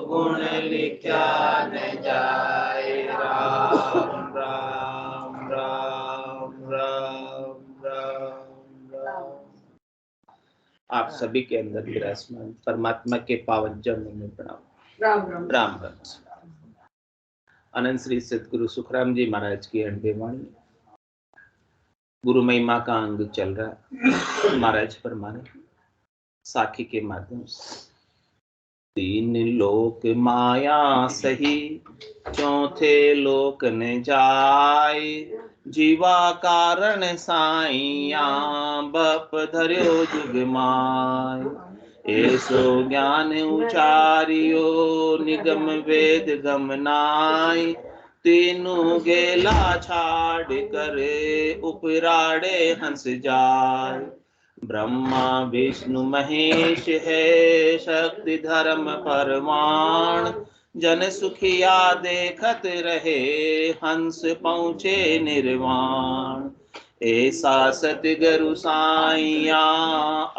गुण लिख्या न जाए। राम राम राम राम राम राम। आप सभी के अंदर विराजमान परमात्मा के पावन चरणों में प्रणाम। राम राम राम राम। अनंत श्री सतगुरु सुखराम जी महाराज की अणबेवाणी गुरु महिमा का अंग चल रहा। महाराज फरमाने साखी के माध्यम से, तीन लोक माया सही, चौथे लोक न जाय। जीवा कारण साइया, बप धर्यो जुग माय। ऐसो ज्ञान उचारियो, निगम वेद गमनाय। तीनों गेला छाड़ करे, उपराड़े हंस जाय। ब्रह्मा विष्णु महेश है, शक्ति धर्म परमाण। जन सुखिया देखत रहे, हंस पहुँचे निर्वाण। ऐसा सतगुरु साइया,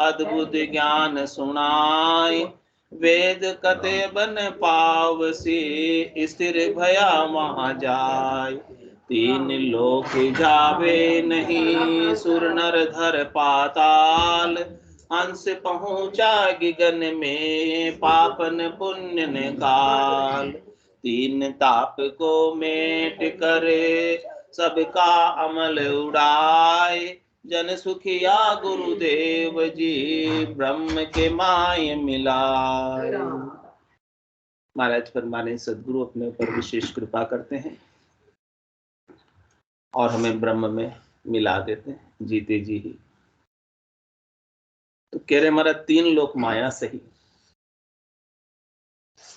अद्भुत ज्ञान सुनाय। वेद कते बन पावसी, स्थिर भया वहाँ जाय। तीन लोक जावे नहीं, सुर नर धर पाताल। हंस पहुँचा गगन में, पापन पुण्य निकाल। तीन ताप को मेट करे, सबका अमल उड़ाए। जन सुखिया गुरुदेव जी, ब्रह्म के माय मिलाए। महाराज फरमाने सदगुरु अपने ऊपर विशेष कृपा करते हैं और हमें ब्रह्म में मिला देते हैं जीते जी ही। तो कह रहे महाराज तीन लोक माया सही।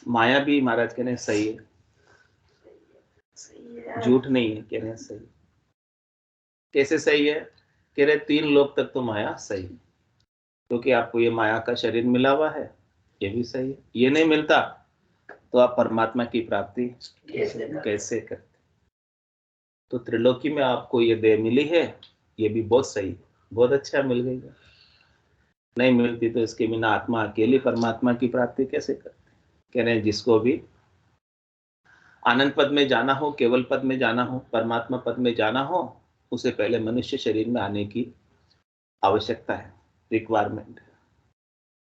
माया भी महाराज कह रहे सही है, झूठ नहीं है, कह रहे सही। कैसे सही है? कह रहे तीन लोक तक तो माया सही है, क्योंकि आपको ये माया का शरीर मिला हुआ है, ये भी सही है। ये नहीं मिलता तो आप परमात्मा की प्राप्ति कैसे करते? तो त्रिलोकी में आपको ये देह मिली है, ये भी बहुत सही, बहुत अच्छा मिल गई है। नहीं मिलती तो इसके बिना आत्मा अकेली परमात्मा की प्राप्ति कैसे करते? कह रहे हैं जिसको भी आनंद पद में जाना हो, केवल पद में जाना हो, परमात्मा पद में जाना हो, उसे पहले मनुष्य शरीर में आने की आवश्यकता है, रिक्वायरमेंट है।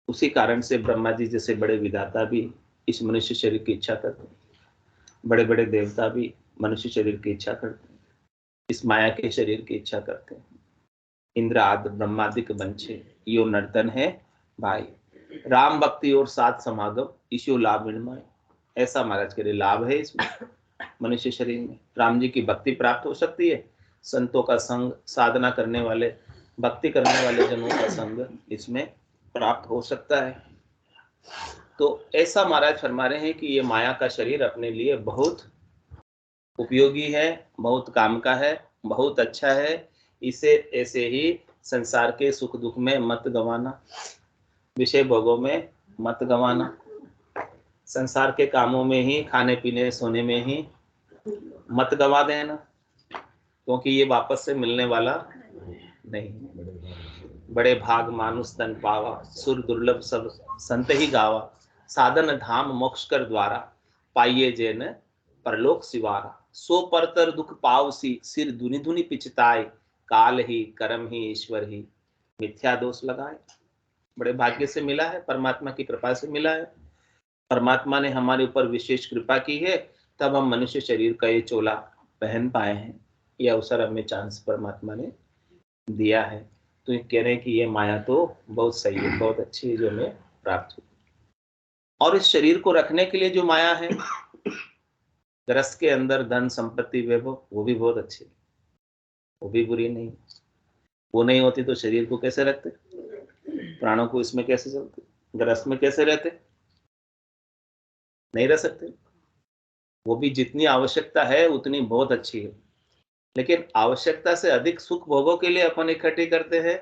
उसी कारण से ब्रह्मा जी जैसे बड़े विधाता भी इस मनुष्य शरीर की इच्छा करते हैं, बड़े बड़े देवता भी मनुष्य शरीर की इच्छा करते हैं, इस माया के शरीर की इच्छा करते हैं। इंद्र आदि ब्रह्मादिक वंशे यो नर्तन है भाई। राम भक्ति और साथ समागम ईशो लाभ विनिमय। ऐसा महाराज के लिए लाभ है इसमें, मनुष्य शरीर में राम जी की भक्ति प्राप्त हो सकती है। संतों का संग, साधना करने वाले, भक्ति करने वाले जनों का संग इसमें प्राप्त हो सकता है। तो ऐसा महाराज फरमा रहे हैं कि ये माया का शरीर अपने लिए बहुत उपयोगी है, बहुत काम का है, बहुत अच्छा है। इसे ऐसे ही संसार के सुख दुख में मत गंवाना, विषय भोगों में मत गंवाना, संसार के कामों में ही, खाने पीने सोने में ही मत गंवा देना, क्योंकि ये वापस से मिलने वाला नहीं। बड़े भाग मानुष तन पावा, सुर दुर्लभ सब संत ही गावा। साधन धाम मोक्ष कर द्वारा, पाइये जेन परलोक सिवारा। सो परतर दुख पावसी, सिर धुनि धुनि पिछताए। काल ही कर्म ही ईश्वर ही, मिथ्या दोष लगाए। बड़े भाग्य से मिला है, परमात्मा की कृपा से मिला है। परमात्मा ने हमारे ऊपर विशेष कृपा की है, तब हम मनुष्य शरीर का ये चोला पहन पाए हैं। ये अवसर हमें चांस परमात्मा ने दिया है। तो ये कह रहे हैं कि ये माया तो बहुत सही है, बहुत अच्छी है जो हमें प्राप्त हुई। और इस शरीर को रखने के लिए जो माया है, ग्रस्त के अंदर धन संपत्ति वैभव, वो भी बहुत अच्छी है, वो भी बुरी नहीं। वो नहीं होती तो शरीर को कैसे रखते, प्राणों को इसमें कैसे चलते, ग्रस्त में कैसे रहते, नहीं रह सकते। वो भी जितनी आवश्यकता है उतनी बहुत अच्छी है, लेकिन आवश्यकता से अधिक सुख भोगों के लिए अपन इकट्ठी करते हैं,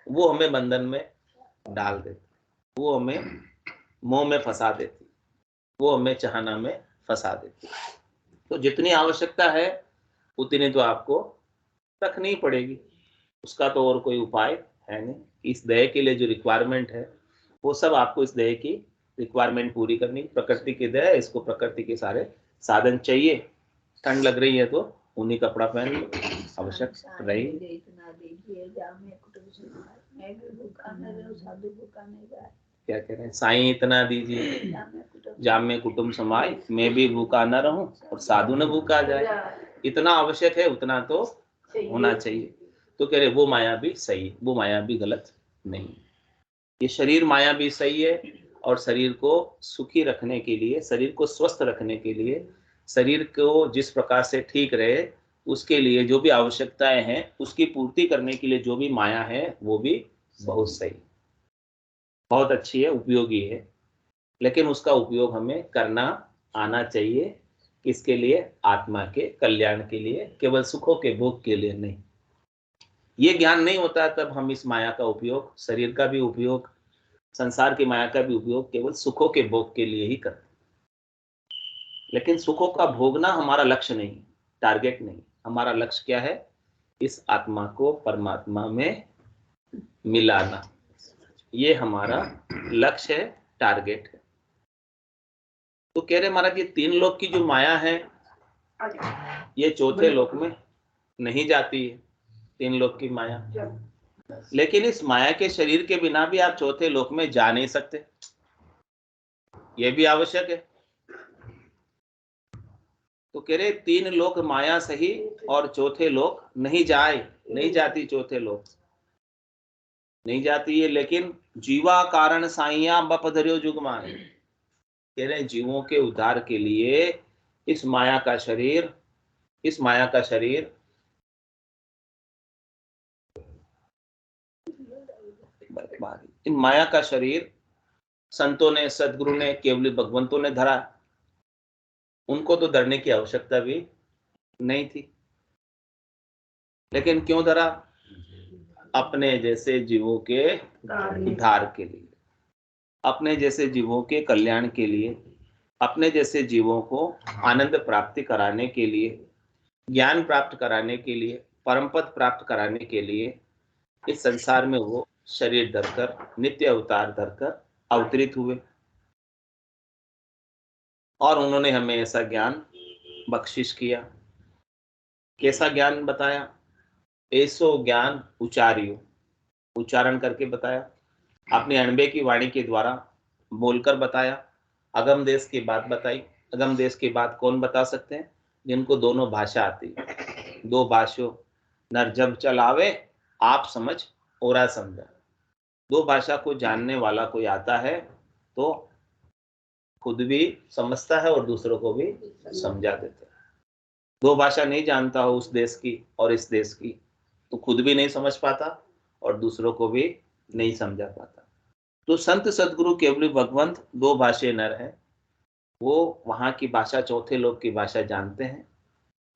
वो हमें बंधन में डाल देती, वो हमें मोह में फंसा देती, वो हमें चाहना में फंसा देती। तो जितनी आवश्यकता है उतनी तो आपको रखनी ही पड़ेगी, उसका तो और कोई उपाय है नहीं। इस देह के लिए जो रिक्वायरमेंट है वो सब आपको इस देह की रिक्वायरमेंट पूरी करनी, प्रकृति की दया है, इसको प्रकृति के सारे साधन चाहिए। ठंड लग रही है तो ऊनी कपड़ा पहन लो, आवश्यक रही। क्या कह रहे हैं, साईं इतना दीजिए जाम में कुटुंब समाए, मैं भी भूखा न रहूं और साधु न भूखा जाए। इतना आवश्यक है उतना तो होना चाहिए। तो कह रहे वो माया भी सही है, वो माया भी गलत नहीं। ये शरीर माया भी सही है, और शरीर को सुखी रखने के लिए, शरीर को स्वस्थ रखने के लिए, शरीर को जिस प्रकार से ठीक रहे उसके लिए जो भी आवश्यकताएं हैं उसकी पूर्ति करने के लिए जो भी माया है वो भी बहुत सही, बहुत अच्छी है, उपयोगी है। लेकिन उसका उपयोग हमें करना आना चाहिए, किसके लिए? आत्मा के कल्याण के लिए, केवल सुखों के भोग के लिए नहीं। ये ज्ञान नहीं होता तब हम इस माया का उपयोग, शरीर का भी उपयोग, संसार की माया का भी उपयोग केवल सुखों के भोग के लिए ही करते। लेकिन सुखों का भोगना हमारा लक्ष्य नहीं, टारगेट नहीं। हमारा लक्ष्य क्या है? इस आत्मा को परमात्मा में मिलाना, ये हमारा लक्ष्य है, टारगेट है। तो कह रहे महाराज ये 3 लोक की जो माया है ये चौथे लोक में नहीं जाती है, 3 लोक की माया। लेकिन इस माया के शरीर के बिना भी आप चौथे लोक में जा नहीं सकते, ये भी आवश्यक है। तो कह रहे 3 लोक माया सही और चौथे लोक नहीं जाए, नहीं जाती, चौथे लोक नहीं जाती है। लेकिन जीवा कारण साइया बपधर्यो जुगमान, कह रहे जीवों के उद्धार के लिए इस माया का शरीर, इस माया का शरीर इन माया का शरीर संतों ने, सदगुरु ने, केवली भगवंतों ने धरा। उनको तो धरने की आवश्यकता भी नहीं थी, लेकिन क्यों धरा? अपने जैसे जीवों के उद्धार के लिए, अपने जैसे जीवों के कल्याण के लिए, अपने जैसे जीवों को आनंद प्राप्ति कराने के लिए, ज्ञान प्राप्त कराने के लिए, परम पद प्राप्त कराने के लिए इस संसार में वो शरीर धरकर, नित्य अवतार धरकर अवतरित हुए। और उन्होंने हमें ऐसा ज्ञान बख्शिश किया। कैसा ज्ञान बताया? ऐसो ज्ञान उचारियो, उच्चारण करके बताया, अपने अणबे की वाणी के द्वारा बोलकर बताया। अगम देश की बात बताई। अगम देश की बात कौन बता सकते हैं? जिनको दोनों भाषा आती, दो भाषो नर जब चलावे, आप समझ ओरा समझा। दो भाषा को जानने वाला कोई आता है तो खुद भी समझता है और दूसरों को भी समझा देता है। दो भाषा नहीं जानता हो उस देश की और इस देश की तो खुद भी नहीं समझ पाता और दूसरों को भी नहीं समझा पाता। तो संत सदगुरु केवली भगवंत दो भाषे नर है, वो वहाँ की भाषा, चौथे लोक की भाषा जानते हैं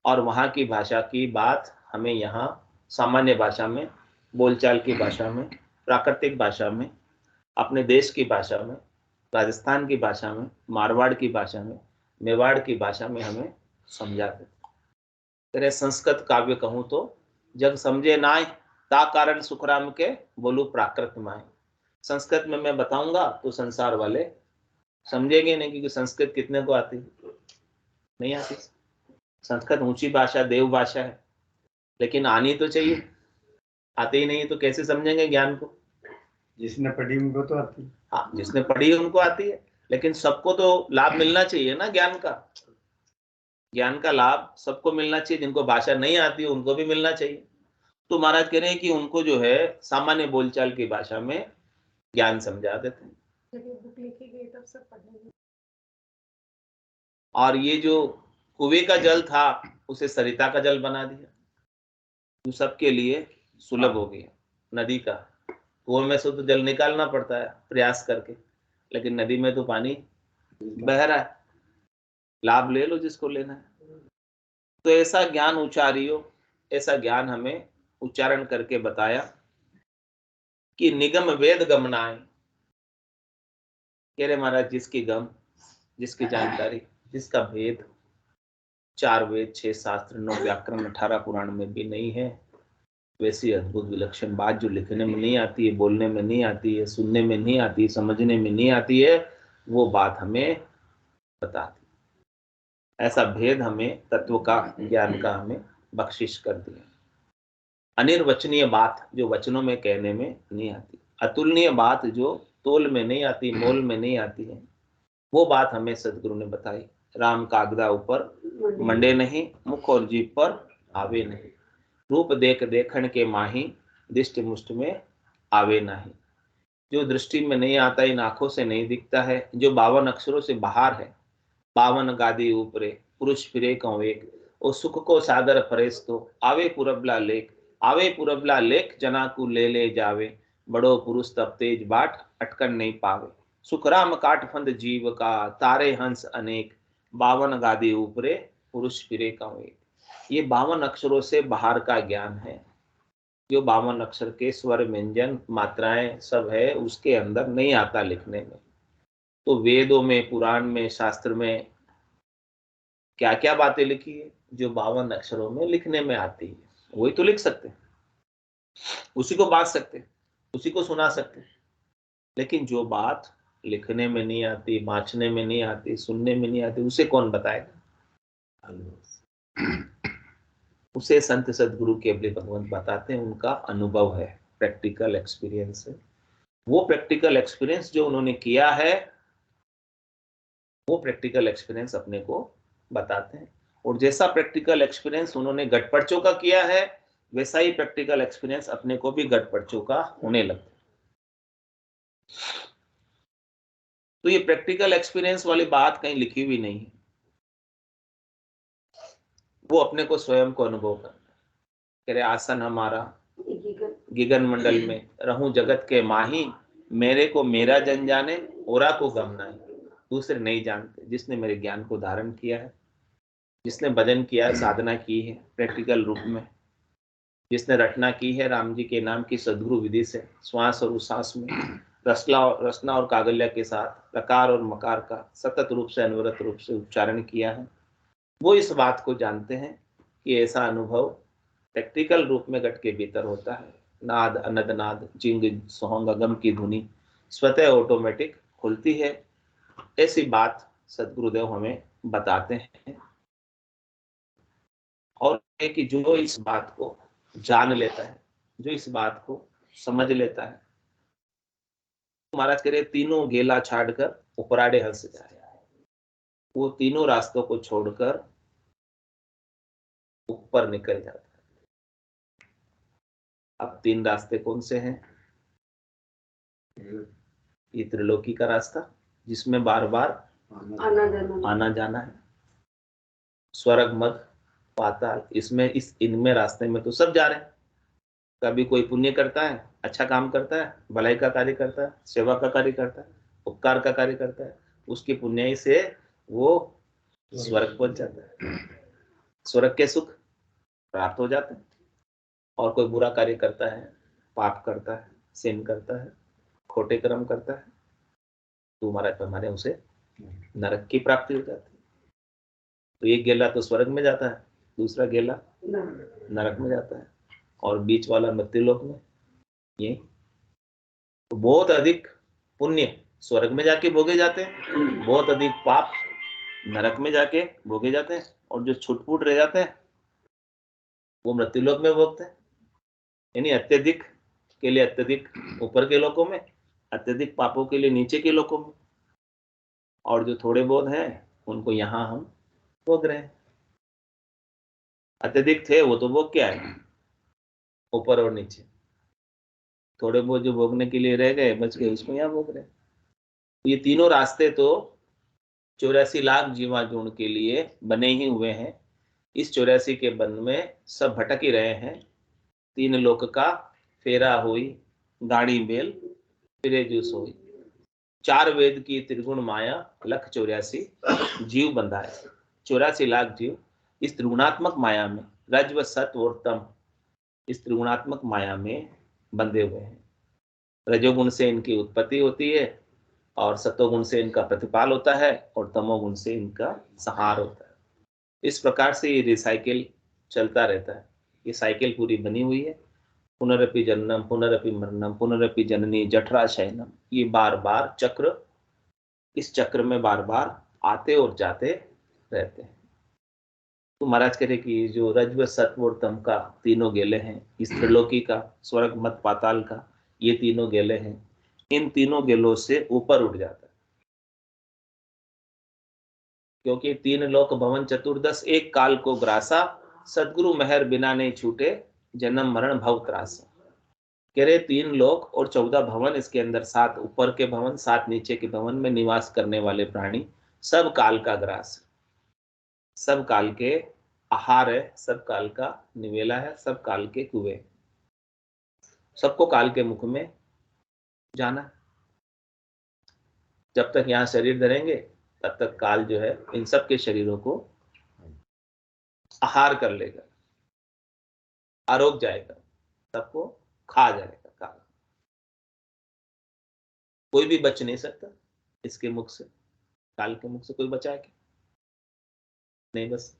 और वहाँ की भाषा की बात हमें यहाँ सामान्य भाषा में, बोलचाल की भाषा में, प्राकृतिक भाषा में, अपने देश की भाषा में, राजस्थान की भाषा में, मारवाड़ की भाषा में, मेवाड़ की भाषा में हमें समझाते। तेरे संस्कृत काव्य कहूँ तो जग समझे नाय ता कारण सुखराम के बोलू प्राकृत माय। संस्कृत में मैं बताऊंगा तो संसार वाले समझेंगे नहीं, क्योंकि संस्कृत कितने को आती? नहीं आती। संस्कृत ऊंची भाषा, देव भाषा है, लेकिन आनी तो चाहिए। आते ही नहीं तो कैसे समझेंगे ज्ञान को? जिसने पढ़ी उनको तो आती। हाँ, जिसने पढ़ी है उनको आती है, लेकिन सबको तो लाभ मिलना चाहिए ना ज्ञान का। ज्ञान का लाभ सबको मिलना चाहिए, जिनको भाषा नहीं आती उनको भी मिलना चाहिए। तो महाराज कह रहे हैं कि उनको जो है सामान्य बोलचाल की भाषा में ज्ञान समझा देते हैं। और ये जो कुएं का जल था उसे सरिता का जल बना दिया, तो सबके लिए सुलभ हो गया। नदी का, कुएं में से तो जल निकालना पड़ता है प्रयास करके, लेकिन नदी में तो पानी बह रहा है, लाभ ले लो जिसको लेना है। तो ऐसा ज्ञान उच्चारियो, ऐसा ज्ञान हमें उच्चारण करके बताया कि निगम वेद गमनाए। कह रहे महाराज जिसकी गम, जिसकी जानकारी, जिसका भेद 4 वेद, 6 शास्त्र, 9 व्याकरण, 18 पुराण में भी नहीं है, वैसी अद्भुत विलक्षण बात जो लिखने में नहीं आती है, बोलने में नहीं आती है, सुनने में नहीं आती, समझने में नहीं आती है, वो बात हमें बताती। ऐसा भेद हमें तत्व का ज्ञान का हमें बख्शिश कर दिया। अनिर्वचनीय बात जो वचनों में कहने में नहीं आती, अतुलनीय बात जो तोल में नहीं आती, मोल में नहीं आती है, वो बात हमें सदगुरु ने बताई। राम कागदा ऊपर मंडे नहीं, मुख और जीभ पर आवे नहीं। रूप देख देखण के माही, दिष्ट मुष्ट में आवे नहीं। जो दृष्टि में नहीं आता, इन आंखों से नहीं दिखता है, जो 52 अक्षरों से बाहर है, 52 गादी ऊपरे पुरुष फिरे कौ एक। ओ सुख को सागर फरेस तो आवे पुरबला लेख, आवे पुरबला लेख जना को ले जावे। बड़ो पुरुष तब तेज बाट अटकन नहीं पावे। सुखराम काट फंद जीव का, तारे हंस अनेक, 52 गादी ऊपरे पुरुष फिरे कौ एक। ये 52 अक्षरों से बाहर का ज्ञान है। जो 52 अक्षर के स्वर व्यंजन मात्राएं सब है, उसके अंदर नहीं आता लिखने में। तो वेदों में, पुराण में, शास्त्र में क्या क्या बातें लिखी है जो 52 अक्षरों में लिखने में आती है, वही तो लिख सकते हैं, उसी को बांट सकते हैं, उसी को सुना सकते हैं। लेकिन जो बात लिखने में नहीं आती, बांचने में नहीं आती, सुनने में नहीं आती, उसे कौन बताएगा? उसे संत सदगुरु केवली भगवंत बताते हैं। उनका अनुभव है, प्रैक्टिकल एक्सपीरियंस है। वो प्रैक्टिकल एक्सपीरियंस जो उन्होंने किया है, वो प्रैक्टिकल एक्सपीरियंस अपने को बताते हैं। और जैसा प्रैक्टिकल एक्सपीरियंस उन्होंने गटपड़चों का किया है, वैसा ही प्रैक्टिकल एक्सपीरियंस अपने को भी गटपड़चों का होने लगता है। तो ये प्रैक्टिकल एक्सपीरियंस वाली बात कहीं लिखी हुई नहीं है, वो अपने को स्वयं को अनुभव करना है। कह रहे आसन हमारा गिगन मंडल में, रहूं जगत के माही, मेरे को मेरा जन जाने, ओरा को गम नहीं। दूसरे नहीं जानते। जिसने मेरे ज्ञान को धारण किया है, जिसने भजन किया है, साधना की है प्रैक्टिकल रूप में, जिसने रचना की है राम जी के नाम की सदगुरु विधि से, श्वास और उच्छ्वास में रचना और कागल्य के साथ प्रकार और मकार का सतत रूप से, अनवरत रूप से उच्चारण किया है, वो इस बात को जानते हैं कि ऐसा अनुभव प्रैक्टिकल रूप में घट के भीतर होता है। नाद अनद नाद, जिंग सोहंग अगम की धुनी स्वतः ऑटोमेटिक खुलती है। ऐसी बात सदगुरुदेव हमें बताते हैं। और कि जो इस बात को जान लेता है, जो इस बात को समझ लेता है, महाराज कह रहे तीनों गेला छाड़कर उपराड़े हंस जाए। वो तीनों रास्तों को छोड़कर ऊपर निकल जाता है। अब 3 रास्ते कौन से हैं? ये त्रिलोकी का रास्ता, जिसमें बार बार आना जाना है। स्वर्ग मद पाताल, इसमें इनमें रास्ते में तो सब जा रहे हैं। कभी कोई पुण्य करता है, अच्छा काम करता है, भलाई का कार्य करता है, सेवा का कार्य करता है, उपकार का कार्य करता है, उसकी पुण्य से वो स्वर्ग पहुंच जाता है, स्वर्ग के सुख प्राप्त हो जाते हैं। और कोई बुरा कार्य करता है, पाप करता है, सिन करता है, खोटे कर्म करता है, तो हमारे उसे नरक की प्राप्ति हो जाती है। तो एक गेला तो स्वर्ग में जाता है, दूसरा गेला नरक में जाता है, और बीच वाला मृत्युलोक में। ये तो बहुत अधिक पुण्य स्वर्ग में जाके भोगे जाते हैं, बहुत अधिक पाप नरक में जाके भोगे जाते हैं, और जो छुटपुट रह जाते हैं वो मृत्युलोक में भोगते हैं। यानी अत्यधिक के लिए अत्यधिक ऊपर के लोकों में, अत्यधिक पापों के लिए नीचे के लोकों में, और जो थोड़े बहुत हैं उनको यहाँ हम भोग रहे हैं। अत्यधिक थे वो तो भोग के आए ऊपर और नीचे, थोड़े बहुत जो भोगने के लिए रह गए बच गए, उसको यहाँ भोग रहे हैं। ये तीनों रास्ते तो 84 लाख जीवाणु के लिए बने ही हुए हैं। इस 84 के बंध में सब भटक ही रहे हैं। 3 लोक का फेरा हुई, गाड़ी बेल फिरे जो सोई। 4 वेद की त्रिगुण माया, लख 84 जीव बंधाए। 84 लाख जीव इस त्रिगुणात्मक माया में, रज व सत और तम, इस त्रिगुणात्मक माया में बंधे हुए हैं। रजोगुण से इनकी उत्पत्ति होती है, और सतोगुण से इनका प्रतिपाल होता है, और तमोगुण से इनका संहार होता है। इस प्रकार से ये रिसाइकिल चलता रहता है। ये साइकिल पूरी बनी हुई है। पुनरपि जन्नम पुनरपि मरणम पुनरपि जननी जठरा शयनम, ये बार बार चक्र इस चक्र में बार बार आते और जाते रहते हैं। तो महाराज कह रहे कि जो रज्व सत्व और तम का तीनों गेले हैं, इस त्रिलोकी का, स्वर्ग मत पाताल का, ये तीनों गेले हैं, इन तीनों गेलों से ऊपर उठ जाता है। क्योंकि तीन लोक भवन चतुर्दश एक काल को ग्रासा, सदगुरु मेहर बिना नहीं छूटे, जन्म मरण भव त्रासा। कह रहे 3 लोक और 14 भवन, इसके अंदर 7 ऊपर के भवन, 7 नीचे के भवन में निवास करने वाले प्राणी सब काल का ग्रास, सब काल के आहार है, सब काल का निवेला है, सब काल के कुएं, सबको काल के मुख में जाना। जब तक यहाँ शरीर धरेंगे तब तक काल जो है इन सब के शरीरों को आहार कर लेगा, आरोग जाएगा, सबको खा जाएगा काल। कोई भी बच नहीं सकता इसके मुख से, काल के मुख से कोई बचा है क्या? नहीं, बस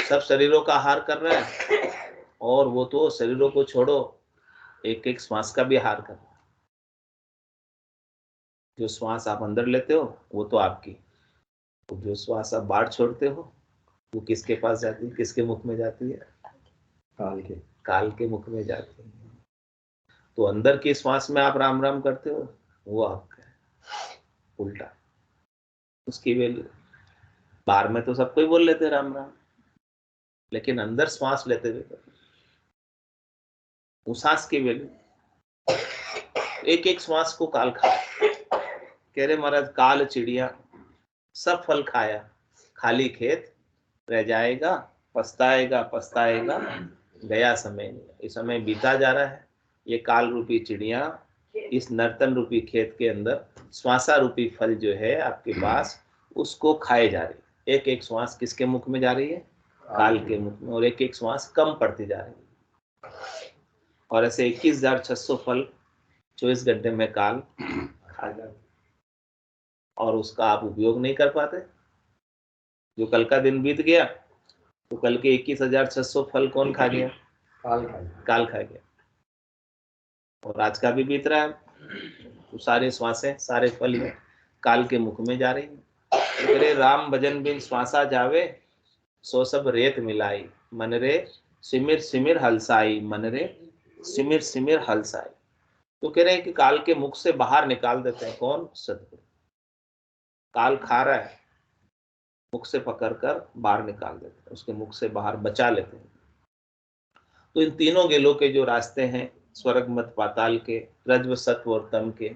सब शरीरों का आहार कर रहा है, और वो तो शरीरों को छोड़ो, एक एक श्वास का भी आहार कर रहा है। जो श्वास आप अंदर लेते हो वो तो आपकी, तो जो श्वास आप बाहर छोड़ते हो वो किसके पास जाती है, किसके मुख में जाती है? काल के मुख में जाती है। तो अंदर की श्वास में आप राम राम करते हो, वो आपका है, उल्टा उसकी वैल्यू। बाहर में तो सबको ही बोल लेते हैं राम राम, लेकिन अंदर श्वास लेते हुए उस सांस की वैल्यू, एक एक श्वास को काल खा। कह रहे महाराज काल चिड़िया सब फल खाया, खाली खेत रह जाएगा, पछताएगा पछताएगा, गया समय नहीं। ये समय बीता जा रहा है, ये काल रूपी चिड़िया इस नर्तन रूपी खेत के अंदर श्वासा रूपी फल जो है आपके पास, उसको खाए जा रही है। एक एक श्वास किसके मुख में जा रही है? काल के मुख में, और एक एक श्वास कम पड़ती जा रही है। और ऐसे 21,600 फल 24 घंटे में काल खा जाता, और उसका आप उपयोग नहीं कर पाते। जो कल का दिन बीत गया तो कल के 21,600 फल कौन खा गया? काल खा गया। और आज का भी बीत रहा है, तो सारे श्वासें, सारे फल में काल के मुख में जा रही है। तो करे राम भजन बिन श्वासा जावे, सो सब रेत मिलाई, मन रे सिमिर सिमिर हलसाई, मन रे सिमिर सिमिर हलसाई। तो कह रहे हैं कि काल के मुख से बाहर निकाल देते हैं कौन? सदगुरु। काल खा रहा है, मुख से पकड़कर बाहर निकाल देते हैं, उसके मुख से बाहर बचा लेते हैं। तो इन तीनों गेलों के जो रास्ते हैं, स्वर्ग मत पाताल के, रज्व सत्व और तम के,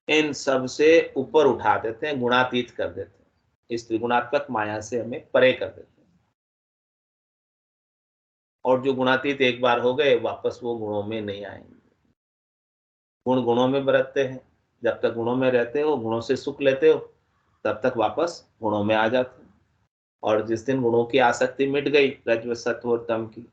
इन सब से ऊपर उठा देते हैं, गुणातीत कर देते हैं, इस त्रिगुणात्मक माया से हमें परे कर देते हैं। और जो गुणातीत एक बार हो गए, वापस वो गुणों में नहीं आएंगे। गुण गुणों में बरतते हैं, जब तक गुणों में रहते हो, गुणों से सुख लेते हो, तब तक वापस गुणों में आ जाते हैं। और जिस दिन गुणों की आसक्ति मिट गई, रज्व सत्व और तम की,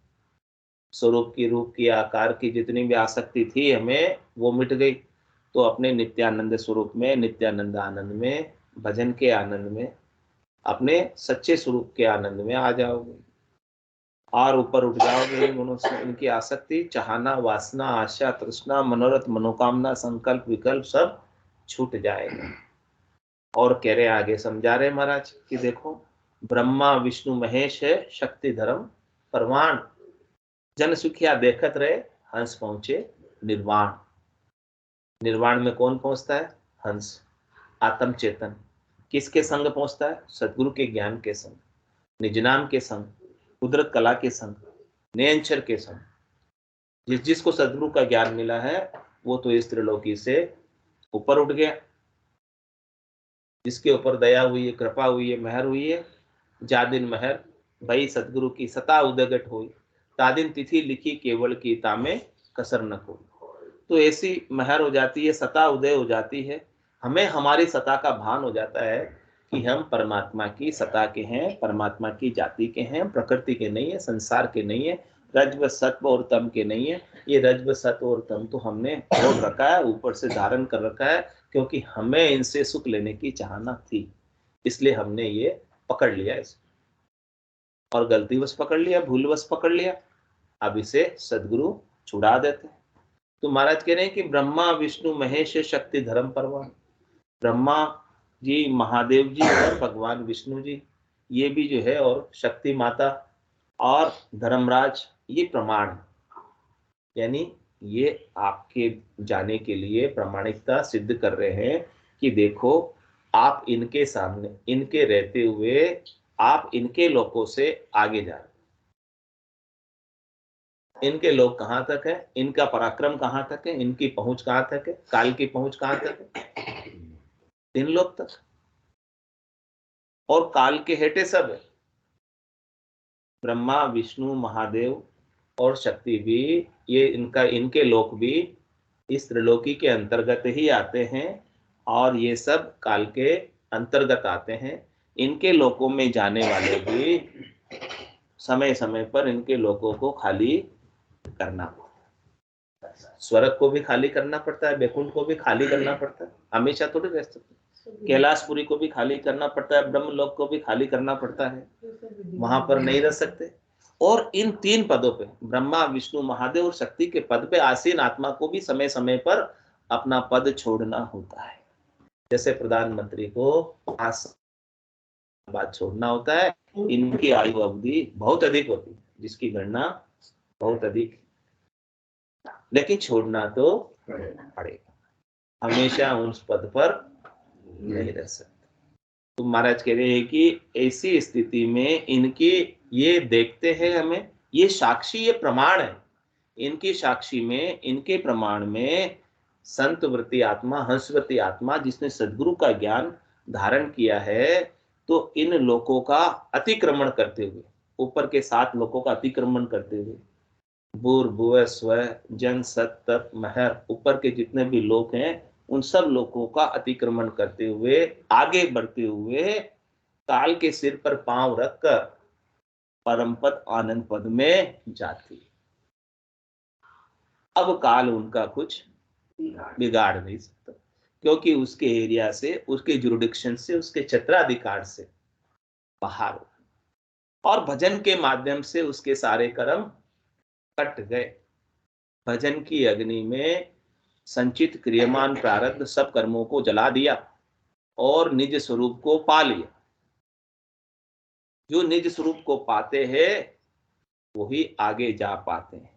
स्वरूप की, रूप की, आकार की जितनी भी आसक्ति थी हमें, वो मिट गई, तो अपने नित्यानंद स्वरूप में, नित्यानंद आनंद में, भजन के आनंद में, अपने सच्चे स्वरूप के आनंद में आ जाओगे, और ऊपर उठ जाओगे इन गुणों से। इनकी आसक्ति, चाहना, वासना, आशा, तृष्णा, मनोरथ, मनोकामना, संकल्प, विकल्प सब छूट जाएगा। और कह रहे आगे, समझा रहे महाराज कि देखो, ब्रह्मा विष्णु महेश है, शक्ति धर्म परवान, जन सुखिया देखत रहे, हंस पहुंचे निर्वाण। निर्वाण में कौन पहुंचता है? हंस, आत्म चेतन। किसके संग पहुंचता है? सदगुरु के ज्ञान के संग, निज नाम के संग, कुदरत कला के संग, नियंचर के संग। जिस जिसको सदगुरु का ज्ञान मिला है वो तो इस त्रिलोकी से ऊपर उठ गया। जिसके ऊपर दया हुई है, कृपा हुई है, मेहर हुई है, जादिन मेहर भई सदगुरु की सता उदगट हुई, तादिन तिथि लिखी केवल की तामे कसर न कोई। तो ऐसी मेहर हो जाती है, सता उदय हो जाती है, हमें हमारी सता का भान हो जाता है कि हम परमात्मा की सता के हैं, परमात्मा की जाति के हैं, प्रकृति के नहीं है, संसार के नहीं है, रज्व सत्व और तम के नहीं है। ये रज्व सत्व और तम तो हमने छोड़ रखा है, ऊपर से धारण कर रखा है, क्योंकि हमें इनसे सुख लेने की चाहना थी, इसलिए हमने ये पकड़ लिया इसे, और गलतीवश पकड़ लिया, भूलवश पकड़ लिया। अब इसे सदगुरु छुड़ा देते हैं। तो महाराज कह रहे हैं कि ब्रह्मा विष्णु महेश शक्ति धर्म परवान, ब्रह्मा जी, महादेव जी और भगवान विष्णु जी, ये भी जो है, और शक्ति माता और धर्मराज, ये प्रमाण है। यानी ये आपके जाने के लिए प्रामाणिकता सिद्ध कर रहे हैं कि देखो, आप इनके सामने, इनके रहते हुए आप इनके लोकों से आगे जा रहे हैं। इनके लोग कहां तक है, इनका पराक्रम कहां तक है, इनकी पहुंच कहां तक है, काल की पहुंच कहां तक है, 3 लोक तक। और काल के हेठे सब है, ब्रह्मा विष्णु महादेव और शक्ति भी, ये इनके लोक भी इस त्रिलोकी के अंतर्गत ही आते हैं, और ये सब काल के अंतर्गत आते हैं। इनके लोकों में जाने वाले भी समय समय पर इनके लोकों को खाली करना पड़ता है। स्वर्ग को भी खाली करना पड़ता है, बैकुंठ को भी खाली करना पड़ता है, हमेशा थोड़ी रह सकते। कैलाशपुरी को भी खाली करना पड़ता है, ब्रह्मलोक को भी खाली करना पड़ता है, वहां पर नहीं रह सकते। और इन 3 पदों पे, ब्रह्मा विष्णु महादेव और शक्ति के पद पे आसीन आत्मा को भी समय समय पर अपना पद छोड़ना होता है। जैसे प्रधानमंत्री को 5 बाद छोड़ना होता है, इनकी आयु अवधि बहुत अधिक होती है, जिसकी गणना बहुत अधिक, लेकिन छोड़ना तो पड़ेगा, हमेशा उस पद पर नहीं रह सकते। तो महाराज कह रहे हैं कि ऐसी स्थिति में इनकी, ये देखते हैं हमें, ये साक्षी, ये प्रमाण है, इनकी साक्षी में, इनके प्रमाण में संत वृत्ति आत्मा, हंसवती आत्मा, जिसने सद्गुरु का ज्ञान धारण किया है, तो इन लोकों का अतिक्रमण करते हुए, ऊपर के 7 लोकों का अतिक्रमण करते हुए, भूर भुव स्व जन सत तप महर, ऊपर के जितने भी लोक हैं, उन सब लोगों का अतिक्रमण करते हुए आगे बढ़ते हुए काल के सिर पर पांव रखकर परम पद आनंद पद में जाती। अब काल उनका कुछ बिगाड़ नहीं सकता, क्योंकि उसके एरिया से, उसके जुरिडिक्शन से, उसके क्षेत्राधिकार से बाहर हो, और भजन के माध्यम से उसके सारे कर्म कट गए। भजन की अग्नि में संचित क्रियमान प्रारब्ध सब कर्मों को जला दिया और निज स्वरूप को पा लिया। जो निज स्वरूप को पाते हैं वही आगे जा पाते हैं।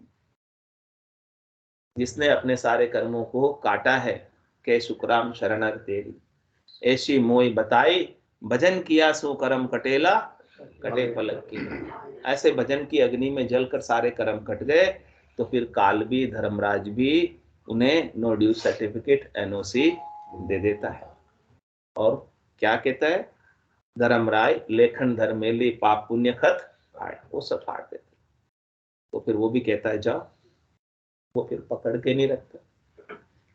जिसने अपने सारे कर्मों को काटा है, के शुक्राम शरणर तेरी, ऐसी मोई बताई, भजन किया सो कर्म कटेला, कटे पलक की। ऐसे भजन की अग्नि में जलकर सारे कर्म कट गए, तो फिर काल भी, धर्मराज भी उन्हें नो ड्यू सर्टिफिकेट, एनओसी दे देता है। और क्या कहता है, धर्मराय लेखन धर्मेली पाप पुण्य खत फाड़, वो सब फाड़ देते। तो फिर वो भी कहता है जाओ। वो फिर पकड़ के नहीं रखता।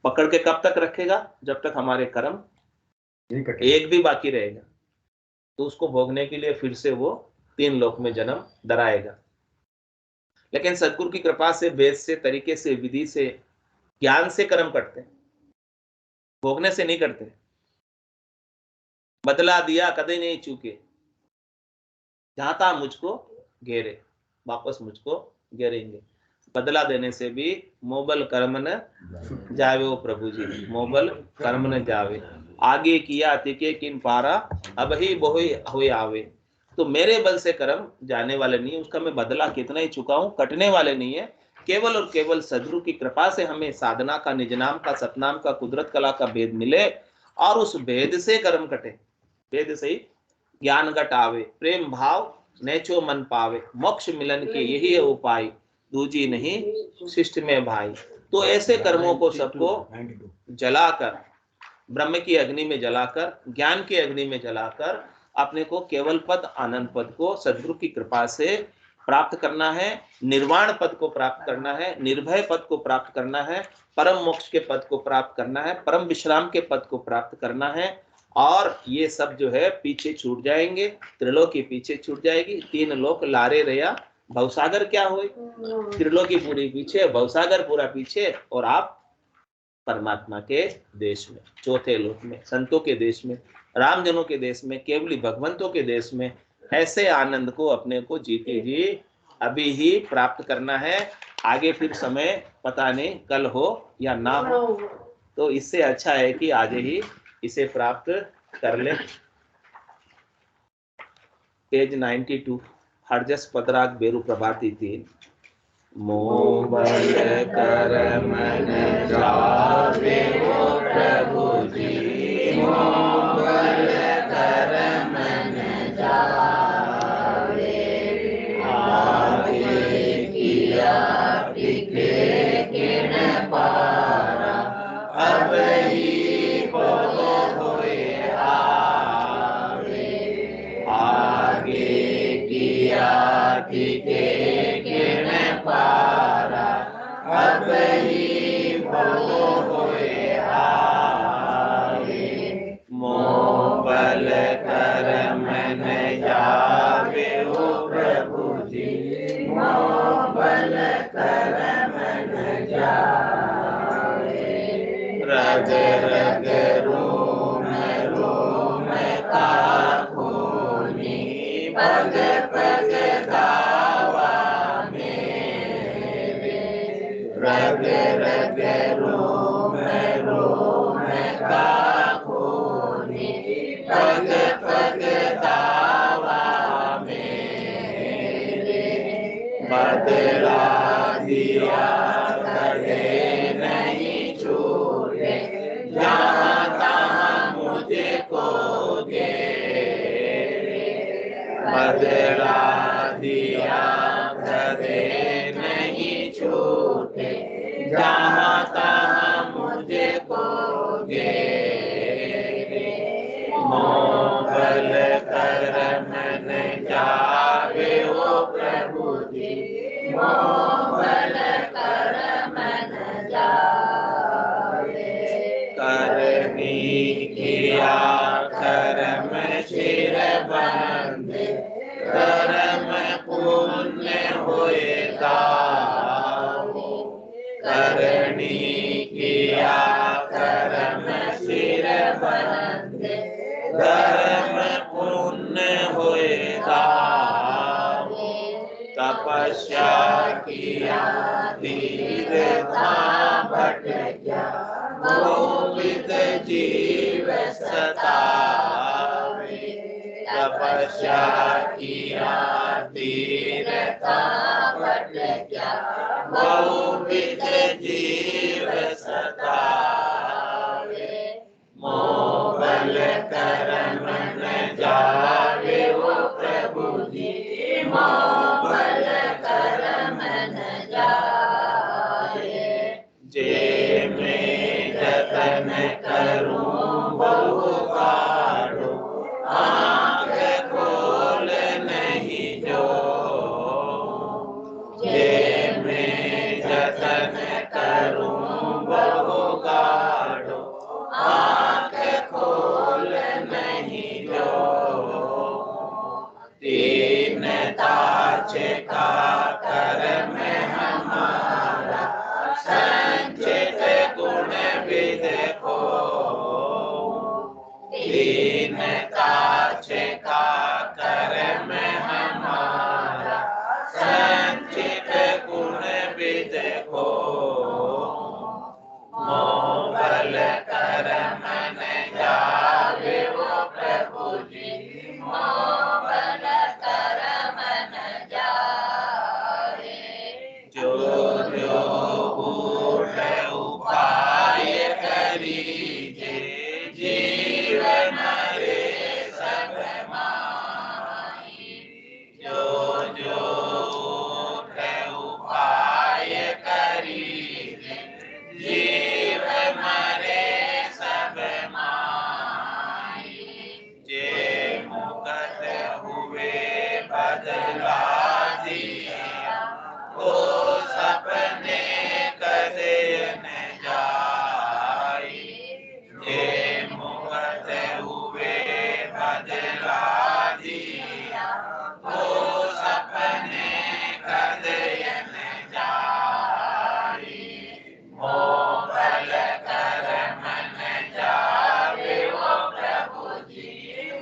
पकड़ के कब तक रखेगा, जब तक हमारे कर्म एक भी बाकी रहेगा, तो उसको भोगने के लिए फिर से वो 3 लोक में जन्म डराएगा। लेकिन सदगुरु की कृपा से, वेद से, तरीके से, विधि से, ज्ञान से कर्म करते हैं, भोगने से नहीं करते। बदला दिया कदे नहीं चूके, जाता मुझको घेरे, वापस मुझको घेरेंगे। बदला देने से भी मोबल कर्म न जावे, वो प्रभु जी, मोबल कर्म न जावे, आगे किया तिके किन पारा, अब ही बोही हुए आवे। तो मेरे बल से कर्म जाने वाले नहीं है, उसका मैं बदला कितना ही चुकाऊं, कटने वाले नहीं है। केवल और केवल सदगुरु की कृपा से हमें साधना का, निजनाम का, सतनाम का, कुदरत कला का भेद मिले, और उस भेद से कर्म कटे, भेद से ही ज्ञान घट आवे, प्रेम भाव नेचो मन पावे, मोक्ष मिलन के यही है उपाय, दूजी नहीं शिष्ट में भाई। तो ऐसे कर्मों को सबको जलाकर, ब्रह्म की अग्नि में जलाकर, ज्ञान की अग्नि में जलाकर, अपने को केवल पद, आनंद पद को सद्गुरु की कृपा से प्राप्त करना है, निर्वाण पद को प्राप्त करना है, निर्भय पद को प्राप्त करना है, परम मोक्ष के पद को प्राप्त करना है, परम विश्राम के पद को प्राप्त करना है। और ये सब जो है पीछे छूट जाएंगे, त्रिलोकी पीछे छूट जाएगी, 3 लोक लारे रया, भवसागर क्या हुए, त्रिलोकी पूरी पीछे, भवसागर पूरा पीछे, और आप परमात्मा के देश में, चौथे लोक में, संतों के देश में, रामजनों के देश में, केवली भगवंतों के देश में। ऐसे आनंद को अपने को जीते जी अभी ही प्राप्त करना है। आगे फिर समय पता नहीं कल हो या ना हो, तो इससे अच्छा है कि आज ही इसे प्राप्त कर ले। पेज 92 हरजस पदराग बेरु प्रभाती 3 मोह बल कर मन जावे ओ प्रभु जी, मोह बल कर मन जावे, आगे किया टिके किण पारा, अब ही बोलो होए आवे, आगे किया टिके किण पारा, अब ही बोलो होए आवे, मोह बल कर मन जावे ओ प्रभु जी, मोह बल कर मन जावे, रग रग रोम रोम काखोनी, पग पग दावा मेरे, रग रग रोम रोम काखोनी, पग पग दावा मेरे, बदला दिया कदे नहीं छूटे, जहाँ तहाँ मुझको दे, बदला दिया कदे नहीं छूटे, जहाँ तहाँ मुझको दे, मोह बल कर मन जावे ओ प्रभु जी, मोह बल कर मन जावे, करनी किया कर्म शिर बंधे, कर्म पुण्य होए दाऊ, करनी किया कर्म शिर बंधे, कर्म पुण्य होए दाऊ, तपस्या किया तीर्था भटक्या, बहुविध जीव सतावे, तपस्या किया तीर्था भटक्या, बहुविध जीव सतावे, मोह बल कर मन जावे ओ प्रभु जी, मोह बल कर मन जावे, जे मैं जतन करूं बहु गाढ़ो, आँख खोल नहीं जो, जे मैं जतन करूं बहु गाढ़ो, आँख खोल नहीं जो, तीन ताछ का कर्म हमारा, संचित गुण विद को, तीन ताछ का कर्म हमारा, संचित गुण विद को, मोह बल कर मन जावे ओ प्रभु जी, मोह बल कर मन जावे, जो जो ऊट उपाय करीजे, जीवन रे सब माही, जो जो ऊट उपाय करीजे, जीव मरे सब माही, जे मुकत हुए बदला दिया, वो सपने कदे न जाई, जे मुकत हुए बदला दिया, वो सपने कदे न जाई, मोह बल कर मन जावे ओ प्रभु जी,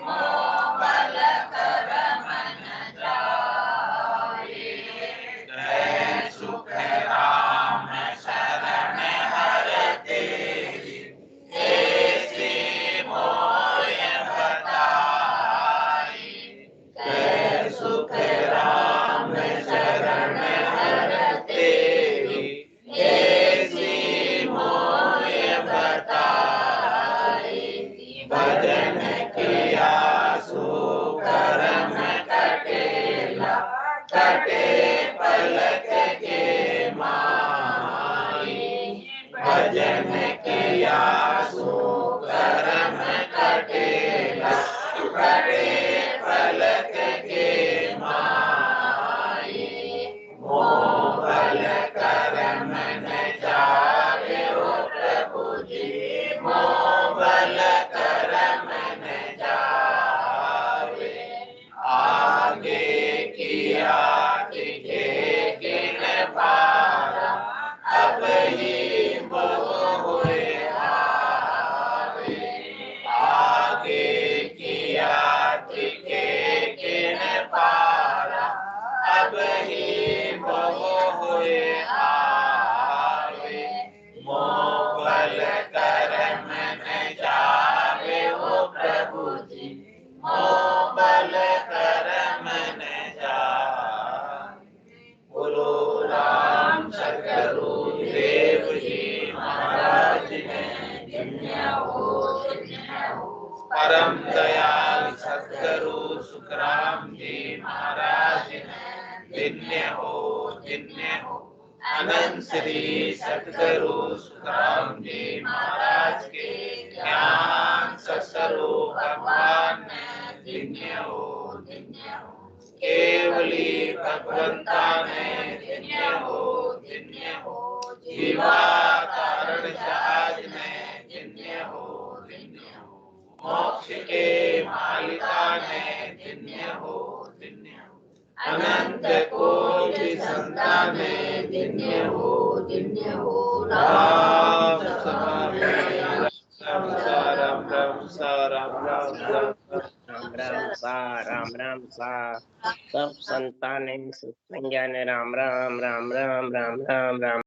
मोह बल कर मन जावे, जय सुख राम शरण हर तेरी, ऐसी भजन किया सो कर्म कटेला, कटे पलक के माई। भजन किया सो कर्म कटेला, कटे पलक के माई। मोह बल कर्म न जावे ओ प्रभु जी, मोह बल कर्म न जावे। आगे किया तिखे किन पारा, अब ही मोह हुए आवे। आगे किया तिखे किन पारा, अब ही मोह हुए आवे। मोह बल कर्म न जावे ओ प्रभु जी, मोह बल कर्म न जावे। बोलो राम सतगुरु देव जी महाराज ने धन्य हो, धन्य हो। परम दयाल सतगुरु सुखराम जी महाराज ने धन्य हो, धन्य हो। अनंत श्री सतगुरु सुखराम जी महाराज के ज्ञान सत्स्वरूप भगवान ने धन्य हो, धन्य हो। केवली भगवंता ने धन्य हो, धन्य हो। जीवा कारण जहाज ने धन्य हो, धन्य हो। मोक्ष के मालिका ने धन्य हो, धन्य हो। अनंत कोटि संतान ने धन्य हो, धन्य हो। राम राम राम राम राम सा राम राम राम राम राम सा राम राम सा। सब संतान सुख संज्ञान राम राम राम राम राम राम राम।